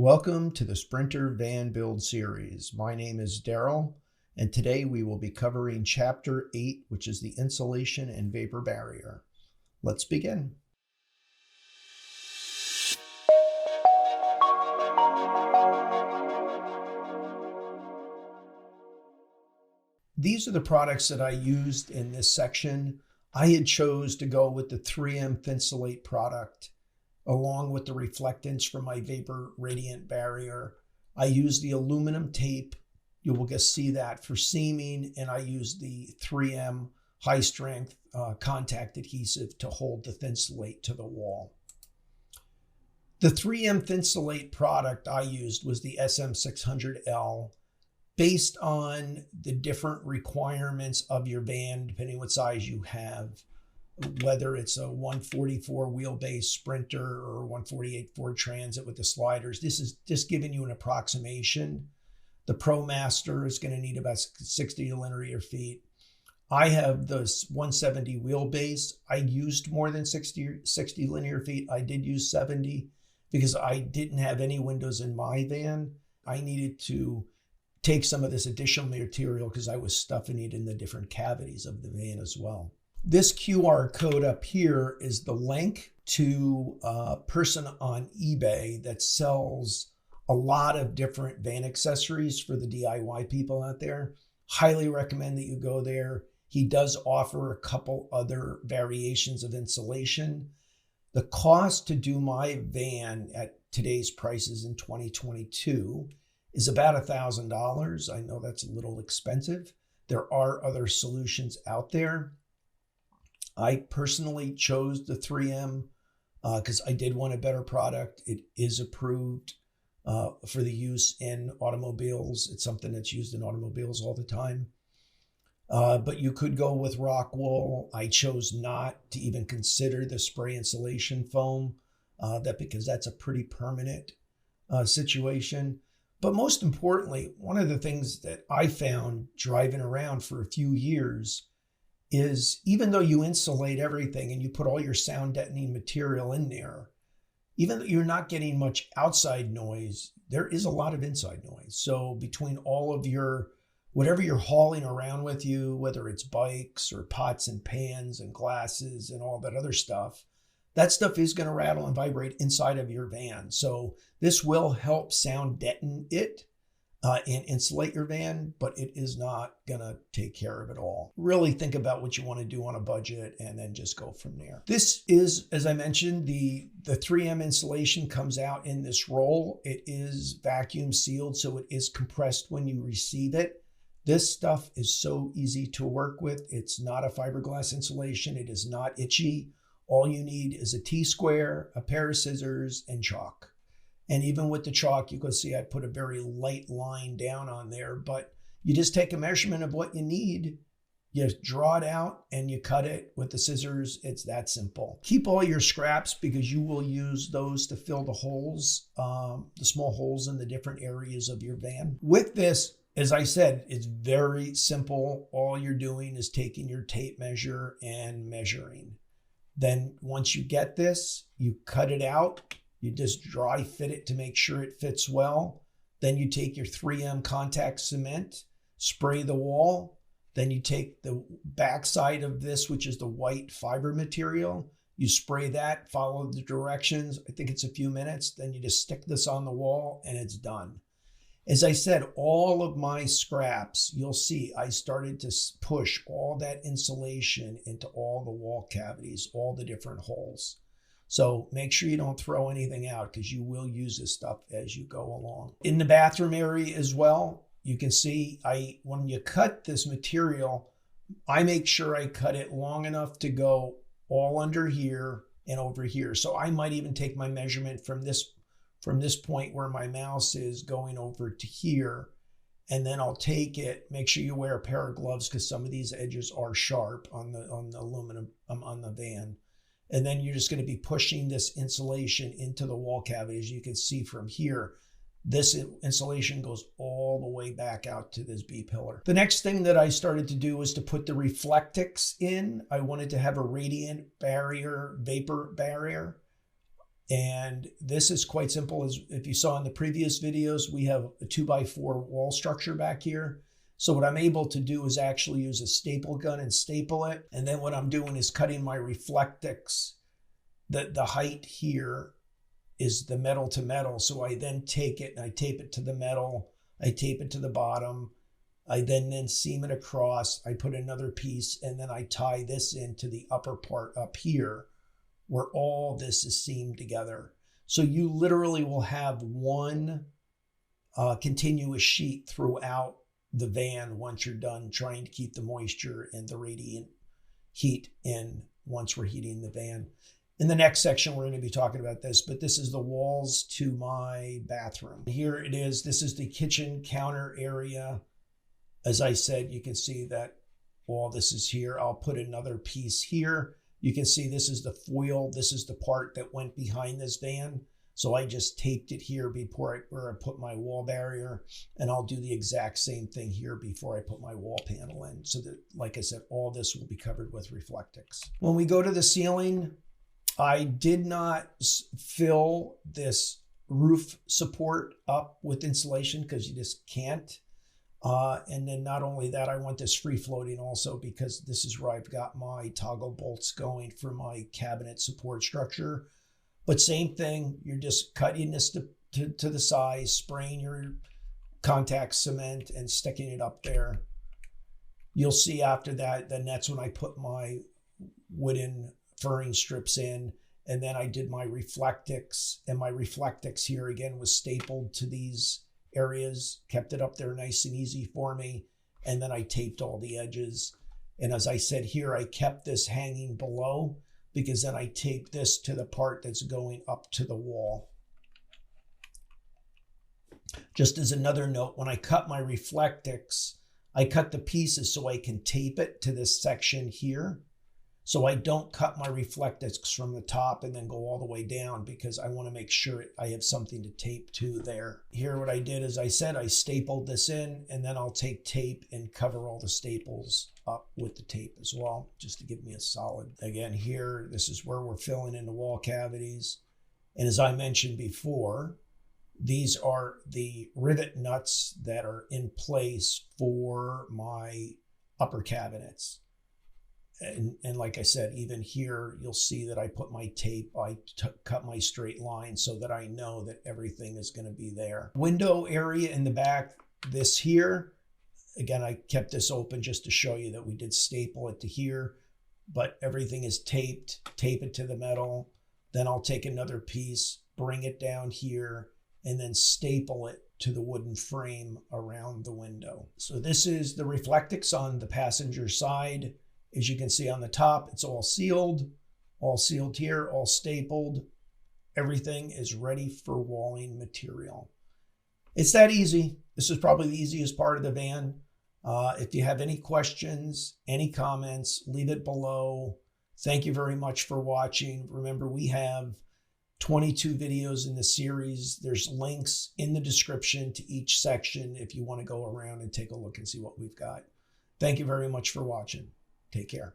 Welcome to the Sprinter Van Build Series. My name is Daryl, and today we will be covering Chapter 8, which is the insulation and vapor barrier. Let's begin. These are the products that I used in this section. I had chose to go with the 3M Thinsulate product along with the Reflectix for my vapor radiant barrier. I use the aluminum tape. You will just see that for seaming, and I use the 3M high strength contact adhesive to hold the Thinsulate to the wall. The 3M Thinsulate product I used was the SM600L. Based on the different requirements of your van, depending what size you have, whether it's a 144 wheelbase Sprinter or 148 Ford Transit with the sliders, this is just giving you an approximation. The ProMaster is going to need about 60 linear feet. I have the 170 wheelbase. I used more than 60 linear feet. I did use 70 because I didn't have any windows in my van. I needed to take some of this additional material because I was stuffing it in the different cavities of the van as well. This QR code up here is the link to a person on eBay that sells a lot of different van accessories for the DIY people out there. Highly recommend that you go there. He does offer a couple other variations of insulation. The cost to do my van at today's prices in 2022 is about $1,000. I know that's a little expensive. There are other solutions out there. I personally chose the 3M because I did want a better product. It is approved for the use in automobiles. It's something that's used in automobiles all the time. But you could go with rock wool. I chose not to even consider the spray insulation foam because that's a pretty permanent situation. But most importantly, one of the things that I found driving around for a few years is even though you insulate everything and you put all your sound deadening material in there, even though you're not getting much outside noise, there is a lot of inside noise. So between all of whatever you're hauling around with you, whether it's bikes or pots and pans and glasses and all that other stuff, that stuff is going to rattle and vibrate inside of your van. So this will help sound deaden it and insulate your van, but it is not going to take care of it all. Really think about what you want to do on a budget and then just go from there. This is, as I mentioned, the 3M insulation comes out in this roll. It is vacuum sealed, so it is compressed when you receive it. This stuff is so easy to work with. It's not a fiberglass insulation. It is not itchy. All you need is a T-square, a pair of scissors, and chalk. And even with the chalk, you can see I put a very light line down on there, but you just take a measurement of what you need, you draw it out, and you cut it with the scissors. It's that simple. Keep all your scraps because you will use those to fill the holes, the small holes in the different areas of your van. With this, as I said, it's very simple. All you're doing is taking your tape measure and measuring. Then once you get this, you cut it out. You just dry fit it to make sure it fits well. Then you take your 3M contact cement, spray the wall. Then you take the back side of this, which is the white fiber material. You spray that, follow the directions. I think it's a few minutes. Then you just stick this on the wall and it's done. As I said, all of my scraps, you'll see I started to push all that insulation into all the wall cavities, all the different holes. So make sure you don't throw anything out because you will use this stuff as you go along. In the bathroom area as well, you can see when you cut this material, I make sure I cut it long enough to go all under here and over here. So I might even take my measurement from this point where my mouse is going over to here, and then I'll take it. Make sure you wear a pair of gloves because some of these edges are sharp on the aluminum on the van. And then you're just going to be pushing this insulation into the wall cavity. As you can see from here, this insulation goes all the way back out to this B-pillar. The next thing that I started to do was to put the Reflectix in. I wanted to have a radiant barrier, vapor barrier. And this is quite simple. As if you saw in the previous videos, we have a 2x4 wall structure back here. So what I'm able to do is actually use a staple gun and staple it. And then what I'm doing is cutting my Reflectix. The height here is the metal to metal. So I then take it and I tape it to the metal. I tape it to the bottom. I then seam it across. I put another piece and then I tie this into the upper part up here where all this is seamed together. So you literally will have one continuous sheet throughout the van once you're done trying to keep the moisture and the radiant heat in once we're heating the van. In the next section, we're going to be talking about this, but this is the walls to my bathroom. Here it is. This is the kitchen counter area. As I said, you can see that all this is here. I'll put another piece here. You can see this is the foil. This is the part that went behind this van. So I just taped it here before where I put my wall barrier, and I'll do the exact same thing here before I put my wall panel in. So that, like I said, all this will be covered with Reflectix. When we go to the ceiling, I did not fill this roof support up with insulation because you just can't. And then not only that, I want this free floating also because this is where I've got my toggle bolts going for my cabinet support structure. But same thing, you're just cutting this to the size, spraying your contact cement and sticking it up there. You'll see after that, then that's when I put my wooden furring strips in. And then I did my Reflectix, and my Reflectix here again was stapled to these areas, kept it up there nice and easy for me. And then I taped all the edges. And as I said here, I kept this hanging below because then I taped this to the part that's going up to the wall. Just as another note, when I cut my Reflectix, I cut the pieces so I can tape it to this section here. So I don't cut my Reflectix from the top and then go all the way down because I want to make sure I have something to tape to there. Here what I did is I said I stapled this in, and then I'll take tape and cover all the staples up with the tape as well, just to give me a solid. Again, here, this is where we're filling in the wall cavities. And as I mentioned before, these are the rivet nuts that are in place for my upper cabinets. And like I said, even here, you'll see that I put my tape, I cut my straight line so that I know that everything is going to be there. Window area in the back, this here, again, I kept this open just to show you that we did staple it to here, but everything is taped, tape it to the metal. Then I'll take another piece, bring it down here, and then staple it to the wooden frame around the window. So this is the Reflectix on the passenger side. As you can see on the top, it's all sealed here, all stapled. Everything is ready for walling material. It's that easy. This is probably the easiest part of the van. If you have any questions, any comments, leave it below. Thank you very much for watching. Remember, we have 22 videos in the series. There's links in the description to each section if you want to go around and take a look and see what we've got. Thank you very much for watching. Take care.